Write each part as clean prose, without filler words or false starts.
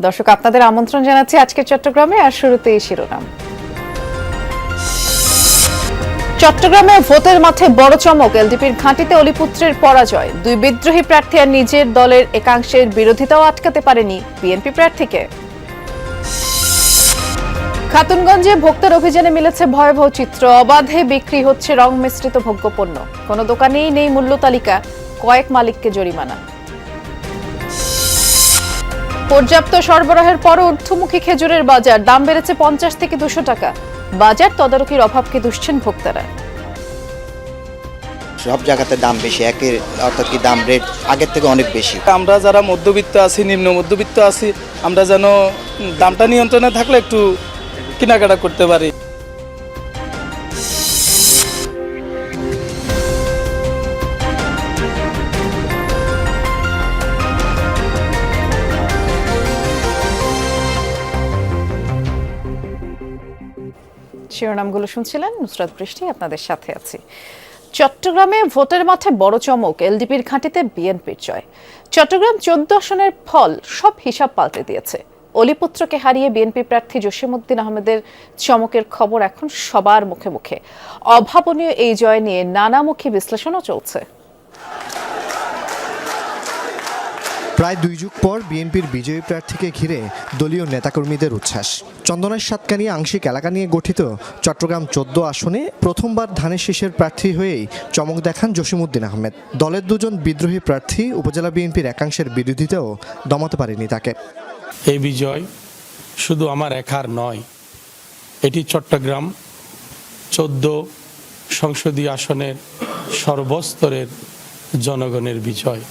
দর্শক, আপনাদের আমন্ত্রণ জানাচ্ছি আজকের চট্টগ্রামে। আর শুরুতেই শিরোনাম। চট্টগ্রামে ভোটের মাঠে বড় চমক, এলডিপির ঘাঁটিতে অলিপুত্রের পরাজয়। দুই বিদ্রোহী প্রার্থী আর নিজের দলের একাংশের বিরোধিতাও আটকাতে পারেনি বিএনপি প্রার্থীকে। খাতুনগঞ্জে ভোক্তার অভিযানে মিলেছে ভয়াবহ চিত্র, অবাধে বিক্রি হচ্ছে রং মিশ্রিত ভোগ্যপণ্য। কোনো দোকানেই নেই মূল্য তালিকা, কয়েক মালিককে জরিমানা। পর্যাপ্ত সরবরাহের পরও ঊর্ধ্বমুখী খেজুরের বাজার, দাম বেড়েছে 50 থেকে 200 টাকা। বাজার তদারকির অভাবকে দুষছেন ভোক্তারা। সব জায়গাতে দাম বেশি, একের অর্থাৎ কি দাম রেট আগের থেকে অনেক বেশি। আমরা যারা মধ্যবিত্ত আছি, নিম্ন মধ্যবিত্ত আছি, আমরা যেন দামটা নিয়ন্ত্রণে থাকলে একটু কেনাকাটা করতে পারি। শিরোনামগুলো শুনছিলেন, নুসরাত বৃষ্টি আপনাদের সাথে আছি। চট্টগ্রামে ভোটের মাঠে বড় চমক, এলডিপির ঘাঁটিতে বিএনপির জয়। চট্টগ্রাম 14 আসনের ফল সব হিসাব পাল্টে দিয়েছে। অলিপুত্রকে হারিয়ে বিএনপি প্রার্থী জসিমউদ্দিন আহমেদের চমকের খবর এখন সবার মুখে মুখে। অভাবনীয় এই জয় নিয়ে নানামুখী বিশ্লেষণও চলছে। প্রায় 2 যুগ পর বিএনপির বিজয়ী প্রার্থীকে ঘিরে দলীয় নেতাকর্মীদের উচ্ছ্বাস। চন্দনাইশ সাতকানিয়া আংশিক এলাকা নিয়ে গঠিত চট্টগ্রাম 14 আসনে প্রথমবার ধানের শীষের প্রার্থী হয়েই চমক দেখান জসিমউদ্দিন আহমেদ। দলের দুজন বিদ্রোহী প্রার্থী উপজেলা বিএনপির একাংশের বিরোধিতাও দমাতে পারেনি তাকে। এই বিজয় শুধু আমার একার নয়, এটি চট্টগ্রাম 14 সংসদীয় আসনের সর্বস্তরের জনগণের বিজয়।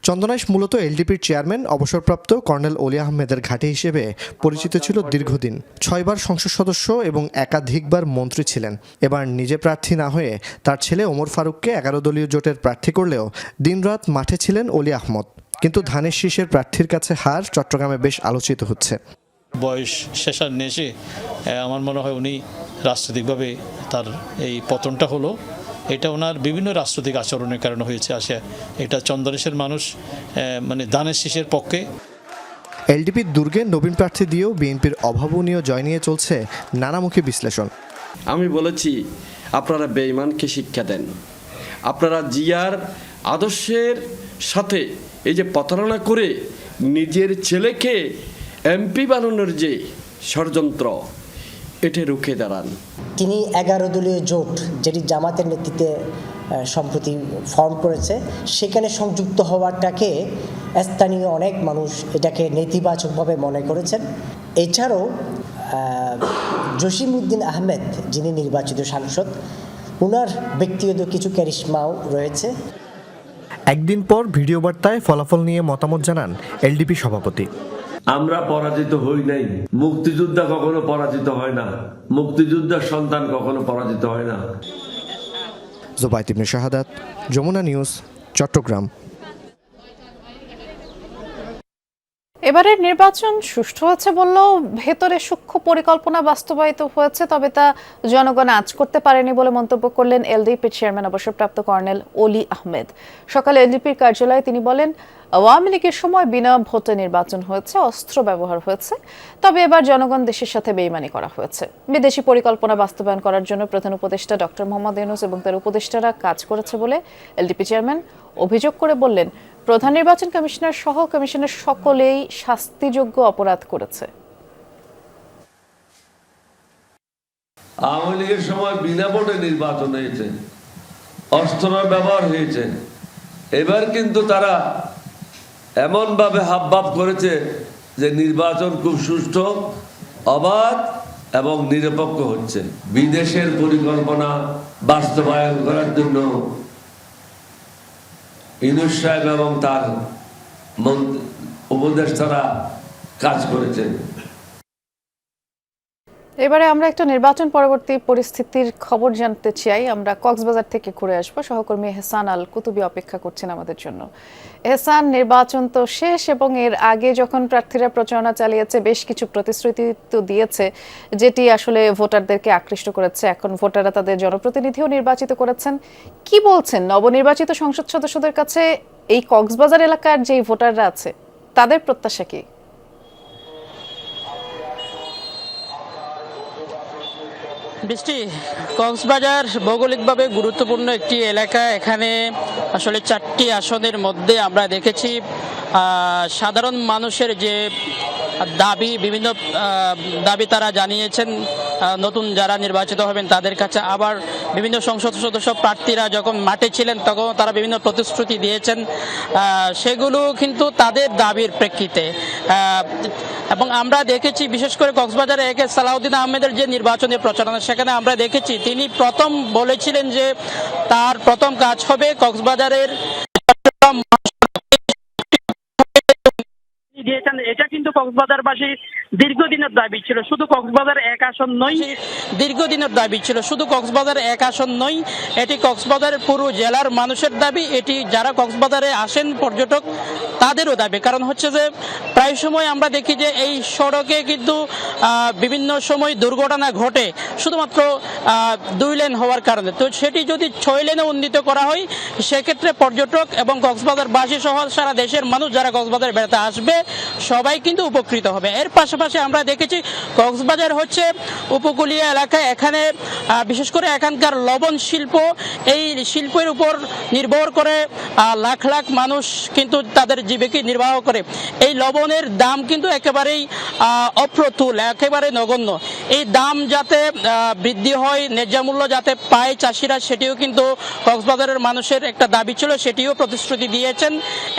চন্দনাইশ মূলত এলডিপির চেয়ারম্যান অবসরপ্রাপ্ত কর্নেল অলি আহমেদের ঘাঁটি হিসেবে পরিচিত ছিল দীর্ঘদিন। 6 বার সংসদ সদস্য এবং একাধিকবার মন্ত্রী ছিলেন। এবার নিজে প্রার্থী না হয়ে তার ছেলে ওমর ফারুককে 11 দলীয় জোটের প্রার্থী করলেও দিনরাত মাঠে ছিলেন অলি আহমদ। কিন্তু ধানের শীষের প্রার্থীর কাছে হার চট্টগ্রামে বেশ আলোচিত হচ্ছে। বয়স শেষার এসে আমার মনে হয় উনি রাজনৈতিকভাবে তার এই পতনটা হলো, এটা ওনার বিভিন্ন রাজনৈতিক আচরণের কারণে হয়েছে। এটা চন্দনেশের মানুষ মানে ধানের শীষের পক্ষে। এলডিপির দুর্গে নবীন প্রার্থী দিয়েও বিএনপির অভাবনীয় জয় নিয়ে চলছে নানামুখী বিশ্লেষণ। আমি বলেছি, আপনারা বেঈমানকে শিক্ষা দেন। আপনারা জিয়ার আদর্শের সাথে এই যে প্রতারণা করে নিজের ছেলেকে এমপি বানানোর যে ষড়যন্ত্র, এটা রুখে দাঁড়ান। তিনি 11 দলীয় জোট, যেটি জামাতের নেতৃত্বে সম্প্রতি ফর্ম করেছে, সেখানে সংযুক্ত হওয়াটাকে স্থানীয় অনেক মানুষ এটাকে নেতিবাচকভাবে মনে করেছেন। এছাড়াও জসিমউদ্দিন আহমেদ, যিনি নির্বাচিত সাংসদ, ওনার ব্যক্তিগত কিছু ক্যারিশমাও রয়েছে। একদিন পর ভিডিও বার্তায় ফলাফল নিয়ে মতামত জানান এলডিপি সভাপতি। আমরা পরাজিত হই নাই। মুক্তিযোদ্ধা কখনো পরাজিত হয় না, মুক্তিযোদ্ধার সন্তান কখনো পরাজিত হয় না। জোবায়েত ইবনে শাহাদাত, যমুনা নিউজ, চট্টগ্রাম। এবারের নির্বাচন সুষ্ঠু হয়েছে বললেও ভেতরে সূক্ষ্ম পরিকল্পনা বাস্তবায়িত হয়েছে, তবে তা জনগণ আঁচ করতে পারেনি বলে মন্তব্য করলেন এলডিপির চেয়ারম্যান অবসরপ্রাপ্ত কর্নেল অলি আহমেদ। সকালে এলডিপির কার্যালয়ে তিনি বলেন, আওয়ামী লীগের সময় বিনা ভোটে নির্বাচন হয়েছে, অস্ত্র ব্যবহার হয়েছে, তবে এবার জনগণ দেশের সাথে বেইমানি করা হয়েছে। বিদেশি পরিকল্পনা বাস্তবায়ন করার জন্য প্রধান উপদেষ্টা ডক্টর মোহাম্মদ ইউনূস এবং তার উপদেষ্টারা কাজ করেছে বলে এলডিপি চেয়ারম্যান অভিযোগ করে বললেন, প্রধান নির্বাচন কমিশনার সহ কমিশনের সকলেই শাস্তিযোগ্য অপরাধ করেছে। আওয়ামী লীগের সময় বিনা ভোটে নির্বাচন হয়েছে, অস্ত্র ব্যবহার হয়েছে। এবার কিন্তু তারা এমন ভাবে হাবভাব করেছে যে নির্বাচন খুব সুষ্ঠু, অবাধ এবং নিরপেক্ষ হচ্ছে। বিদেশের পরিকল্পনা বাস্তবায়ন করার জন্য ইউনূস সাহেব এবং তার উপদেষ্টারা কাজ করেছেন। এবারে আমরা একটা নির্বাচন পরবর্তী পরিস্থিতির খবর জানতে চাই। আমরা কক্সবাজার থেকে ঘুরে আসবো। সহকর্মী এহসান আল কুতুবি অপেক্ষা করছেন আমাদের জন্য। এহসান, নির্বাচন তো শেষ এবং এর আগে যখন প্রার্থীরা প্রচারণা চালিয়েছে বেশ কিছু প্রতিশ্রুতি তো দিয়েছে, যেটি আসলে ভোটারদেরকে আকৃষ্ট করেছে। এখন ভোটাররা তাদের জনপ্রতিনিধিও নির্বাচিত করেছেন। কি বলছেন নবনির্বাচিত সংসদ সদস্যদের কাছে এই কক্সবাজার এলাকার যে ভোটাররা আছে, তাদের প্রত্যাশা কি? বৃষ্টি, কক্সবাজার ভৌগোলিকভাবে গুরুত্বপূর্ণ একটি এলাকা। এখানে আসলে 4টি আসনের মধ্যে আমরা দেখেছি সাধারণ মানুষের যে দাবি, বিভিন্ন দাবি তারা জানিয়েছেন নতুন যারা নির্বাচিত হবেন তাদের কাছে। আবার বিভিন্ন সংসদ সদস্য প্রার্থীরা যখন মাঠে ছিলেন তখন তারা বিভিন্ন প্রতিশ্রুতি দিয়েছেন, সেগুলো কিন্তু তাদের দাবির প্রেক্ষিতে। এবং আমরা দেখেছি বিশেষ করে কক্সবাজারে একে সালাউদ্দিন আহমেদের যে নির্বাচনী প্রচারণা, সেখানে আমরা দেখেছি তিনি প্রথম বলেছিলেন যে তার প্রথম কাজ হবে কক্সবাজারের দিয়েছেন। এটা কিন্তু কক্সবাজারবাসী দীর্ঘদিনের দাবি ছিল, শুধু কক্সবাজার এক আসন নয়, দীর্ঘদিনের দাবি ছিল শুধু কক্সবাজার এক আসন নয়, এটি কক্সবাজারের পুরো জেলার মানুষের দাবি, এটি যারা কক্সবাজারে আসেন পর্যটক তাদেরও দাবি। কারণ হচ্ছে যে প্রায় সময় আমরা দেখি যে এই সড়কে কিন্তু বিভিন্ন সময় দুর্ঘটনা ঘটে শুধুমাত্র 2 লেন হওয়ার কারণে। তো সেটি যদি 6 লেনে উন্নীত করা হয়, সেক্ষেত্রে পর্যটক এবং কক্সবাজারবাসী সহ সারা দেশের মানুষ যারা কক্সবাজারে বেড়াতে আসবে সবাই কিন্তু উপকৃত হবে। এর পাশাপাশি আমরা দেখেছি কক্সবাজার হচ্ছে উপকূলীয় এলাকা, এখানে বিশেষ করে এখানকার লবণ শিল্প, এই শিল্পের উপর নির্ভর করে লাখ লাখ মানুষ কিন্তু তাদের জীবিকা নির্বাহ করে। এই লবণের দাম কিন্তু একেবারেই অপ্রতুল, একেবারে নগণ্য। এই দাম যাতে বৃদ্ধি হয়, ন্যায্য মূল্য যাতে পায় চাষিরা, সেটিও কিন্তু কক্সবাজারের মানুষের একটা দাবি ছিল, সেটিও প্রতিশ্রুতি দিয়েছেন।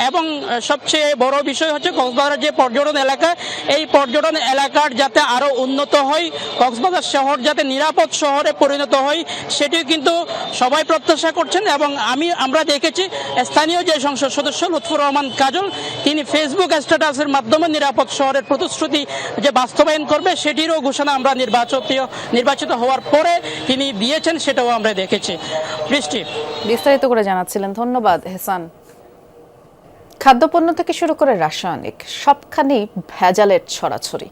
এবং সবচেয়ে বড় বিষয় হচ্ছে কক্সবাজার যে পর্যটন এলাকা, এই পর্যটন এলাকার যাতে আরো উন্নত হয়, কক্সবাজার শহর যাতে নিরাপদ শহরে পরিণত হয়, সেটিও কিন্তু সবাই প্রত্যাশা করছেন। এবং আমরা দেখেছি স্থানীয় যে সংসদ সদস্য লুৎফর রহমান কাজল, তিনি ফেসবুক স্ট্যাটাসের মাধ্যমে নিরাপদ শহরের প্রতিশ্রুতি যে বাস্তবায়ন করবে সেটিরও ঘোষণা আমরা নির্বাচিত হওয়ার পরে তিনি দিয়েছেন, সেটাও আমরা দেখেছি। বৃষ্টি, বিস্তারিত করে জানাচ্ছিলেন, ধন্যবাদ হেসান। খাদ্যপণ্য থেকে শুরু করে রাসায়নিক সবখানেই ভেজালের ছড়াছড়ি।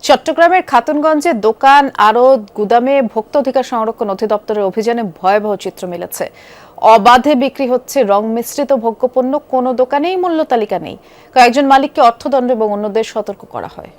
চট্টগ্রামের খাতুনগঞ্জে দোকান, আড়ত, গুদামে ভোক্তা অধিকার সংরক্ষণ অধিদপ্তরের অভিযানে ভয়াবহ চিত্র মিলেছে। অবাধে বিক্রি হচ্ছে রং মিশ্রিত ভোগ্যপণ্য, কোনো দোকানেই মূল্য তালিকা নেই। কয়েকজন মালিককে অর্থদণ্ড এবং অন্যদের সতর্ক করা হয়।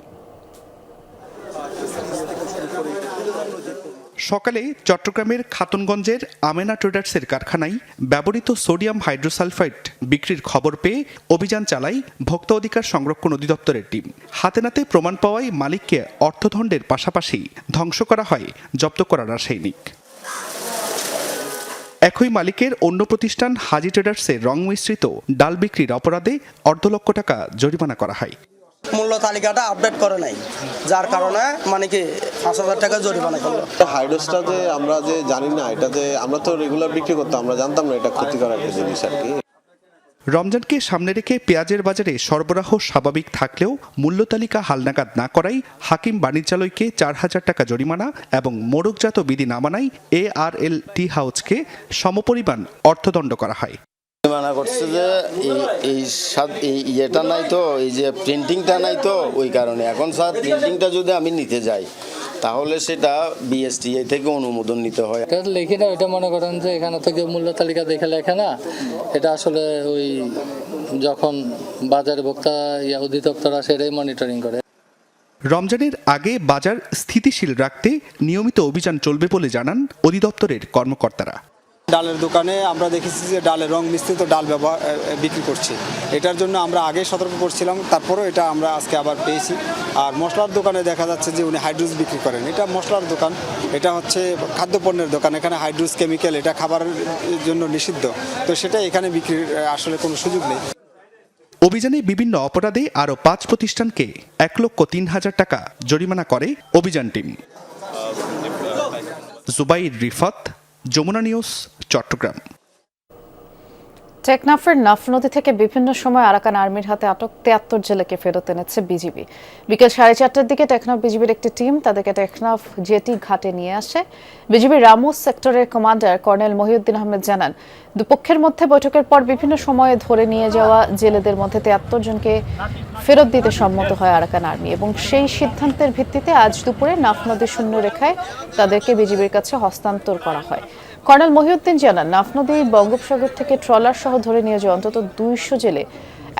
সকালে চট্টগ্রামের খাতুনগঞ্জের আমেনা ট্রেডার্সের কারখানায় ব্যবহৃত সোডিয়াম হাইড্রোসালফাইড বিক্রির খবর পেয়ে অভিযান চালায় ভোক্তা অধিকার সংরক্ষণ অধিদপ্তরের টিম। হাতে নাতে প্রমাণ পাওয়ায় মালিককে অর্থদণ্ডের পাশাপাশি ধ্বংস করা হয় জব্দ করা রাসায়নিক। একই মালিকের অন্য প্রতিষ্ঠান হাজি ট্রেডার্সের রং মিশ্রিত ডাল বিক্রির অপরাধে 1.5 লক্ষ টাকা জরিমানা করা হয়। মূল্য তালিকাটা আপডেট করে নাই, যার কারণে মানে কি 5,000 টাকা জরিমানা করলো। হাইড্রোসটা যে আমরা যে জানি না, এটাতে আমরা তো রেগুলার বিক্রি করতাম, আমরা জানতাম না এটা ক্ষতিকর একটা জিনিস আর কি। রমজানকে সামনে রেখে পেঁয়াজের বাজারে সরবরাহ স্বাভাবিক থাকলেও মূল্য তালিকা হালনাগাদ না করায় হাকিম বাণিজ্যালয়কে 4,000 টাকা জরিমানা এবং মোড়কজাত বিধি না মানায় ARL টি হাউসকে সমপরিমাণ অর্থদণ্ড করা হয়। মানা করছে যে এই ইয়েটা নাই তো, এই যে প্রিন্টিংটা নাই তো, ওই কারণে এখন স্যার প্রিন্টিংটা যদি আমি নিতে যাই তাহলে সেটা BSTA থেকে অনুমোদন নিতে হয়। এটা লিখি না, এটা মনে করেন যে এখানে থেকে মূল্য তালিকা দেখে লেখে না, এটা আসলে ওই যখন বাজারে ভোক্তা অধিদপ্তর আসে এটাই মনিটরিং করে। রমজানের আগে বাজার স্থিতিশীল রাখতে নিয়মিত অভিযান চলবে বলে জানান অধিদপ্তরের কর্মকর্তারা। ডালের দোকানে আমরা দেখেছি যে ডালের রং মিশ্রিত ডাল বিক্রি করছে, এটার জন্য আমরা আগে সতর্ক করছিলাম, তারপরেও এটা আমরা আজকে আবার পেয়েছি। আর মশলার দোকানে দেখা যাচ্ছে যে উনি হাইড্রোস বিক্রি করেন, এটা মশলার দোকান, এটা হচ্ছে খাদ্যপণ্যের দোকান, এখানে হাইড্রোস কেমিক্যাল এটা খাবারের জন্য নিষিদ্ধ, তো সেটা এখানে বিক্রির আসলে কোনো সুযোগ নেই। অভিযানে বিভিন্ন অপরাধে আরও 5 প্রতিষ্ঠানকে 1,03,000 টাকা জরিমানা করে অভিযান টিম। জুবাইর রিফাত, যমুনা নিউজ, চট্টগ্রাম। টেকনাফের নাফ নদী থেকে বিভিন্ন সময় আরাকান আর্মির হাতে আটক 73 জেলেকে ফেরত এনেছে বিজিবি। বিকেল 4:30টার দিকে টেকনাফ বিজিবির একটি টিম তাদেরকে টেকনাফ জেটি ঘাটে নিয়ে আসে। বিজিবির রামুস সেক্টরের কমান্ডার কর্নেল মহিউদ্দিন আহমেদ জানান, দুপক্ষের মধ্যে বৈঠকের পর বিভিন্ন সময়ে ধরে নিয়ে যাওয়া জেলেদের মধ্যে 73 জনকে ফেরত দিতে সম্মত হয় আরাকান আর্মি এবং সেই সিদ্ধান্তের ভিত্তিতে আজ দুপুরে নাফ নদীর শূন্য রেখায় তাদেরকে বিজিবির কাছে হস্তান্তর করা হয়। কর্নেল মহিউদ্দিন জানান, নাফ নদী বঙ্গোপসাগর থেকে ট্রলার সহ ধরে নিয়ে যাওয়া অন্তত 200 জেলে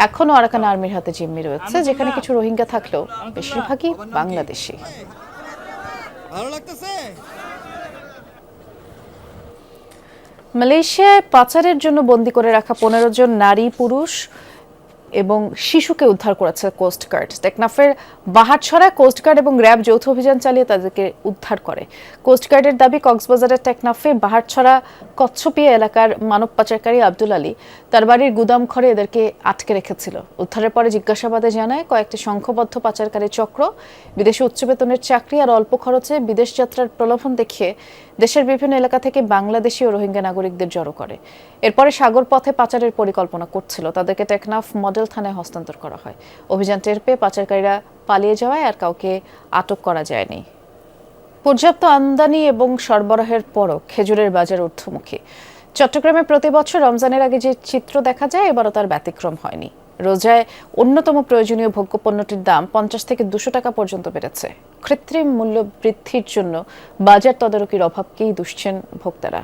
এখনও আরাকান আর্মির হাতে জিম্মি রয়েছে, যেখানে কিছু রোহিঙ্গা থাকলেও বেশিরভাগই বাংলাদেশি। মালয়েশিয়ায় পাচারের জন্য বন্দী করে রাখা 15 জন নারী, পুরুষ এবং শিশুকে উদ্ধার করেছে কোস্টগার্ড। টেকনাফের বাহারছড়ায় কোস্টগার্ড এবং র্যাব যৌথ অভিযান চালিয়ে তাদেরকে উদ্ধার করে। কোস্টগার্ডের দাবি, কক্সবাজারের টেকনাফে বাহারছড়া কচ্ছপিয়া এলাকার মানব পাচারকারী আব্দুল আলী তার বাড়ির গুদাম ঘরে এদেরকে আটকে রেখেছিল। উদ্ধারের পরে জিজ্ঞাসাবাদে জানায়, কয়েকটি সংঘবদ্ধ পাচারকারী চক্র বিদেশে উচ্চ বেতনের চাকরি আর অল্প খরচে বিদেশ যাত্রার প্রলোভন দেখিয়ে দেশের বিভিন্ন এলাকা থেকে বাংলাদেশি ও রোহিঙ্গা নাগরিকদের জড়ো করে। এরপরে সাগর পথে পাচারের পরিকল্পনা করছিল। তাদেরকে টেকনাফ মডেল থানায় হস্তান্তর করা হয়। অভিযান টের পেয়ে পাচারকারীরা পালিয়ে যাওয়ায় আর কাউকে আটক করা যায়নি। পর্যাপ্ত আমদানি এবং সরবরাহের পরও খেজুরের বাজার ঊর্ধ্বমুখী। চট্টগ্রামে প্রতি বছর রমজানের আগে যে চিত্র দেখা যায়, এবারও তার ব্যতিক্রম হয়নি। রোজায় অন্যতম প্রয়োজনীয় ভোগ্যপণ্যটির দাম 50 থেকে 200 টাকা পর্যন্ত বেড়েছে। কৃত্রিম মূল্য বৃদ্ধির জন্য বাজার তদারকির অভাবকেই দুষছেন ভোক্তারা।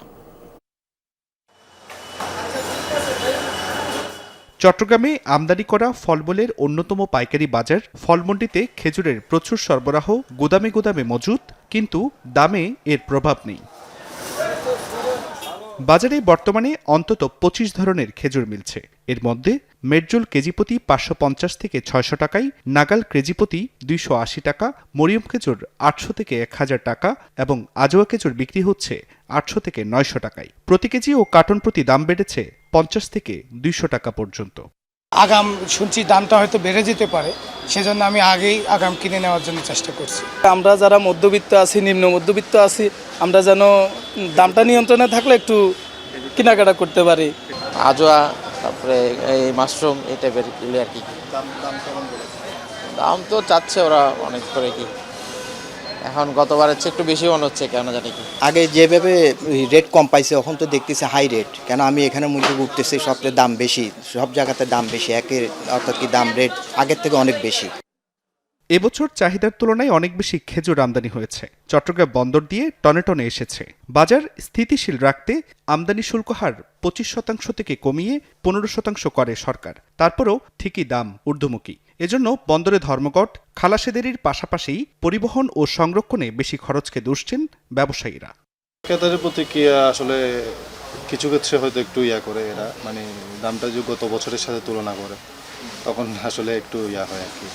চট্টগ্রামে আমদানি করা ফলমূলের অন্যতম পাইকারি বাজার ফলমন্ডিতে খেজুরের প্রচুর সরবরাহ, গুদামে গুদামে মজুত, কিন্তু দামে এর প্রভাব নেই। বাজারে বর্তমানে অন্তত 25 ধরনের খেজুর মিলছে। এর মধ্যে মেটজোল কেজিপ্রতি 550 থেকে 600 টাকায়, নাগাল কেজিপ্রতি 280 টাকা, মরিয়ম খেজুর 800 থেকে 1000 টাকা এবং আজোয়া খেজুর বিক্রি হচ্ছে 800 থেকে 900 টাকায়। প্রতি কেজি ও কার্টন প্রতি দাম বেড়েছে 50 থেকে 200 টাকা পর্যন্ত। আগাম শুনছি দামটা হয়তো বেড়ে যেতে পারে, সেজন্য আমি আগেই আগাম কিনে নেওয়ার জন্য চেষ্টা করছি। আমরা যারা মধ্যবিত্ত আছি, নিম্ন মধ্যবিত্ত আছি, আমরা যেন দামটা নিয়ন্ত্রণে থাকলে একটু কেনাকাটা করতে পারি। আজোয়া, তারপরে এই মাশরুম, এই টাইপের আর কি। দাম তো চাচ্ছে ওরা অনেক করে, কি এখন গতবারের চেয়ে একটু বেশি মনে হচ্ছে, কেন জানি কি। আগে যেভাবে রেট কম পাইছে, এখন তো দেখতেছি হাই রেট। কেন আমি এখানে মধ্যে উঠতেছি, সবচেয়ে দাম বেশি, সব জায়গাতে দাম বেশি, একের অর্থাৎ কি দাম রেট আগের থেকে অনেক বেশি। এবছর চাহিদার তুলনায় অনেক বেশি খেজুর আমদানি হয়েছে। চট্টগ্রাম বন্দর দিয়ে টনে টনে এসেছে। বাজার স্থিতিশীল রাখতে আমদানি শুল্ক হার 25% থেকে কমিয়ে 15% করে সরকার। তারপরও ঠিকই দাম ঊর্ধ্বমুখী। এজন্য বন্দরে ধর্মঘট, খালাসেদেরির পাশাপাশি পরিবহন ও সংরক্ষণে বেশি খরচকে দুষছেন ব্যবসায়ীরা। ক্রেতাদের প্রতিক্রিয়া আসলে কিছু ক্ষেত্রে হয়তো একটু করে এরা, মানে দামটা যে গত বছরের সাথে তুলনা করে, তখন আসলে একটু হয় আর কি।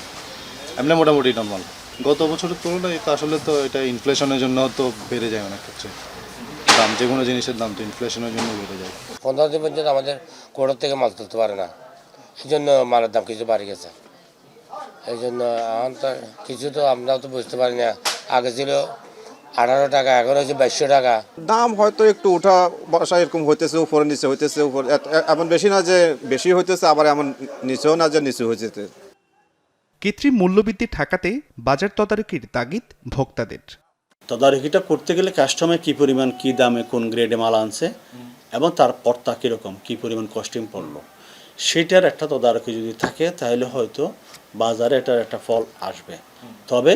এমনি মোটামুটি নর্মাল। গত বছরের তুলনায় তো আসলে তো এটা ইনফ্লেশনের জন্য তো বেড়ে যায় অনেক ক্ষেত্রে দাম, যে কোনো জিনিসের দাম তো ইনফ্লেশনের জন্য বেড়ে যায়। 15 দিন পর্যন্ত আমাদের কোর্ট থেকে মাল তুলতে পারে না, সেই জন্য মালের দাম কিছু বাড়ে গেছে। এই জন্য এখন তো কিছু তো আমরাও তো বুঝতে পারি না। আগে ছিল 18 টাকা, এখন হচ্ছে 2200 টাকা। দাম হয়তো একটু ওঠা বসা এরকম হইতেছে, উপরে নিচে হইতেছে, উপরে এমন বেশি না যে বেশি হইতেছে, আবার এমন নিচেও না যে নিচু হইতেছে। কৃত্রিম মূল্যবৃদ্ধি ঠেকাতে বাজার তদারকির তাগিদ ভোক্তাদের। তদারকিটা করতে গেলে কাস্টমার কী পরিমাণ, কী দামে, কোন গ্রেডে মাল আনছে এবং তার পর্তা কীরকম, কী পরিমাণ কস্টিং পড়লো, সেটার একটা তদারকি যদি থাকে তাহলে হয়তো বাজারে এটার একটা ফল আসবে। তবে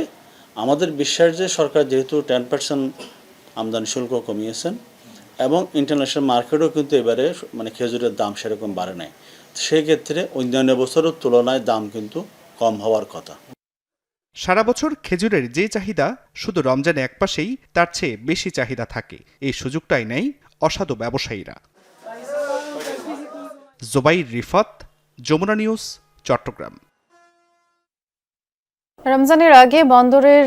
আমাদের বিশ্বাস যে সরকার যেহেতু 10% আমদানি শুল্ক কমিয়েছেন এবং ইন্টারন্যাশনাল মার্কেটও কিন্তু এবারে মানে খেজুরের দাম সেরকম বাড়ে নাই, সেক্ষেত্রে অন্যান্য বছরের তুলনায় দাম কিন্তু কম হওয়ার কথা। সারা বছর খেজুরের যে চাহিদা, শুধু রমজানে একপাশেই তার চেয়ে বেশি চাহিদা থাকে। এই সুযোগটাই নেই অসাধু ব্যবসায়ীরা। জোবাইর রিফাত, যমুনা নিউজ, চট্টগ্রাম। রমজানের আগে বন্দরের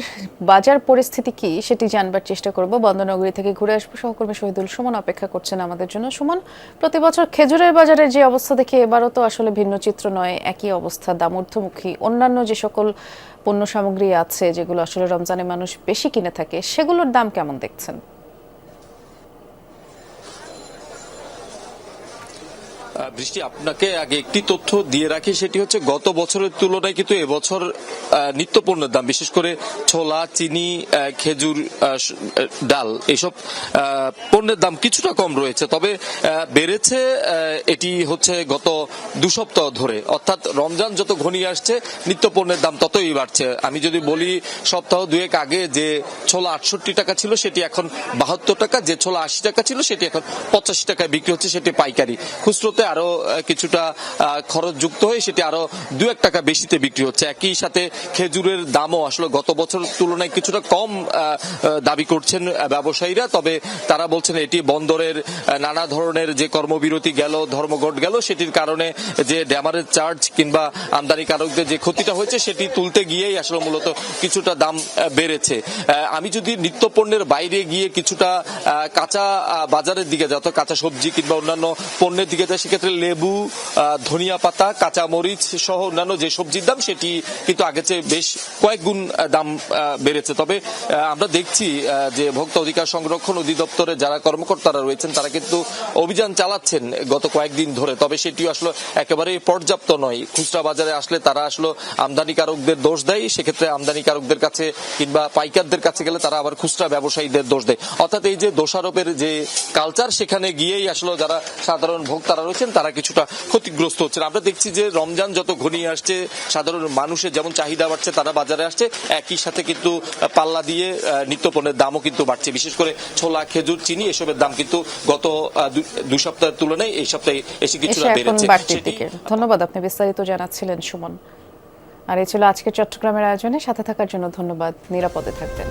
বাজার পরিস্থিতি কি সেটি জানবার চেষ্টা করব। বন্দরনগরী থেকে ঘুরে আসবো। সহকর্মী শহীদুল সুমন অপেক্ষা করছেন আমাদের জন্য। সুমন, প্রতি বছর খেজুরের বাজারের যে অবস্থা দেখি, এবারও তো আসলে ভিন্ন চিত্র নয়, একই অবস্থা, দাম ঊর্ধ্বমুখী। অন্যান্য যে সকল পণ্য সামগ্রী আছে যেগুলো আসলে রমজানে মানুষ বেশি কিনে থাকে, সেগুলোর দাম কেমন দেখছেন? বৃষ্টি, আপনাকে আগে একটি তথ্য দিয়ে রাখি, সেটি হচ্ছে গত বছরের তুলনায় কিন্তু এবছর নিত্য পণ্যের দাম, বিশেষ করে ছোলা, চিনি, খেজুর, ডাল, এইসব পণ্যের দাম কিছুটা কম রয়েছে। তবে বেড়েছে এটি হচ্ছে গত 2 সপ্তাহ ধরে, অর্থাৎ রমজান যত ঘনিয়ে আসছে নিত্য পণ্যের দাম ততই বাড়ছে। আমি যদি বলি সপ্তাহ 2 আগে যে ছোলা 68 টাকা ছিল সেটি এখন 72 টাকা, যে ছোলা 80 টাকা ছিল সেটি এখন 85 টাকায় বিক্রি হচ্ছে, সেটি পাইকারি। খুচরোতে আরো কিছুটা খরচ যুক্ত হয়ে সেটি আরো 2-1 টাকা বেশিতে বিক্রি হচ্ছে। একই সাথে খেজুরের দামও আসলে গত বছর তুলনায় কিছুটা কম দাবি করছেন ব্যবসায়ীরা, তবে তারা বলছেন এটি বন্দরের নানা ধরনের যে কর্মবিরতি গেল, ধর্মঘট গেল, সেটির কারণে যে ড্যামারেজ চার্জ কিংবা আমদানিকারকদের যে ক্ষতিটা হয়েছে সেটি তুলতে গিয়েই আসলে মূলত কিছুটা দাম বেড়েছে। আমি যদি নিত্যপণ্যের বাইরে গিয়ে কিছুটা কাঁচা বাজারের দিকে যাই, অর্থাৎ কাঁচা সবজি কিংবা অন্যান্য পণ্যের দিকে যাই, সেক্ষেত্রে লেবু, ধনিয়া পাতা, কাঁচা মরিচ সহ অন্যান্য যে সবজির দাম সেটি কিন্তু আগের চেয়ে বেশ কয়েক গুণ দাম বেড়েছে। তবে আমরা দেখছি যে ভোক্তা অধিকার সংরক্ষণ অধিদপ্তরে যারা কর্মকর্তারা রয়েছেন তারা কিন্তু অভিযান চালাচ্ছেন গত কয়েকদিন ধরে, তবে সেটিও আসলে একেবারেই পর্যাপ্ত নয়। খুচরা বাজারে আসলে তারা আসলে আমদানিকারকদের দোষ দেয়, সেক্ষেত্রে আমদানিকারকদের কাছে কিংবা পাইকারদের কাছে গেলে তারা আবার খুচরা ব্যবসায়ীদের দোষ দেয়। অর্থাৎ এই যে দোষারোপের যে কালচার, সেখানে গিয়েই আসলে যারা সাধারণ ভোক্তারা রয়েছেন তারা কিছুটা ক্ষতিগ্রস্ত হচ্ছেন। আমরা দেখছি যে রমজান যত ঘনিয়ে আসছে, সাধারণ মানুষের যেমন চাহিদা বাড়ছে, তারা বাজারে আসছে, একই সাথে কিন্তু পাল্লা দিয়ে নিত্যপণ্যের দামও কিন্তু বাড়ছে। বিশেষ করে ছোলা, খেজুর, চিনি এসবের দাম কিন্তু গত 2 সপ্তাহের তুলনায় এই সপ্তাহে এসে কিছুটা বেড়েছে। ধন্যবাদ, আপনি বিস্তারিত জানাচ্ছিলেন সুমন। আর এই ছিল আজকে চট্টগ্রামের আয়োজনে, সাথে থাকার জন্য ধন্যবাদ। নিরাপদে থাকবেন।